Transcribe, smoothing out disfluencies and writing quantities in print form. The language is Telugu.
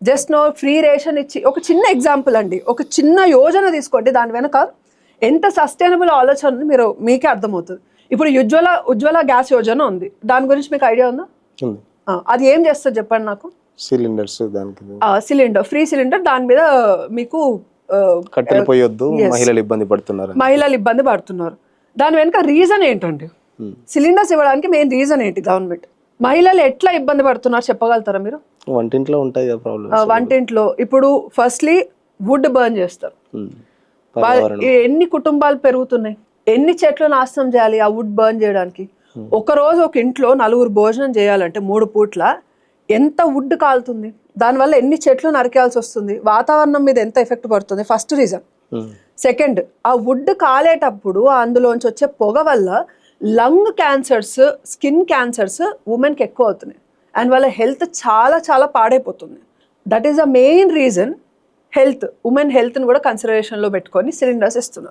జస్ట్ నో ఫ్రీ రేషన్ ఇచ్చి, ఒక చిన్న ఎగ్జాంపుల్ అండి, ఒక చిన్న యోజన తీసుకోండి, దాని వెనక ఎంత సస్టైనబుల్ ఆలోచన ఉంది మీకే అర్థమవుతుంది. ఇప్పుడు ఉజ్వల గ్యాస్ యోజన ఉంది, దాని గురించి మీకు ఐడియా ఉందా? అది ఏం చేస్తుంది చెప్పండి నాకు. సిలిండర్స్, దానికి సిలిండర్, ఫ్రీ సిలిండర్, దాని మీద మీకు కట్టెలు పోయొద్దు, మహిళలు ఇబ్బంది పడుతున్నారు. దాని వెనక రీజన్ ఏంటండి? సిలిండర్స్ ఇవ్వడానికి మెయిన్ రీజన్ ఏంటి? గవర్నమెంట్. మహిళలు ఎట్లా ఇబ్బంది పడుతున్నారు చెప్పగలుగుతారా మీరు? వంటింట్లో ఉంటాయి కదా ప్రాబ్లమ్స్. వంటింట్లో ఇప్పుడు ఫస్ట్లీ వుడ్ బర్న్ చేస్తారు. ఎన్ని కుటుంబాలు పెరుగుతున్నాయి, ఎన్ని చెట్లు నాశనం చేయాలి ఆ వుడ్ బర్న్ చేయడానికి? ఒక రోజు ఒక ఇంట్లో 4 భోజనం చేయాలంటే 3 పూట్ల ఎంత వుడ్ కాలుతుంది, దానివల్ల ఎన్ని చెట్లు నరికేయాల్సి వస్తుంది, వాతావరణం మీద ఎంత ఎఫెక్ట్ పడుతుంది, ఫస్ట్ రీజన్. సెకండ్, ఆ వుడ్ కాలేటప్పుడు అందులోంచి వచ్చే పొగ వల్ల లంగ్ క్యాన్సర్స్, స్కిన్ క్యాన్సర్స్ ఉమెన్కి ఎక్కువ అవుతున్నాయి, అండ్ వాళ్ళ హెల్త్ చాలా చాలా పాడైపోతుంది. That is the main reason. Women హెల్త్ని కూడా కన్సిడరేషన్లో పెట్టుకొని సిలిండర్స్ ఇస్తున్నారు.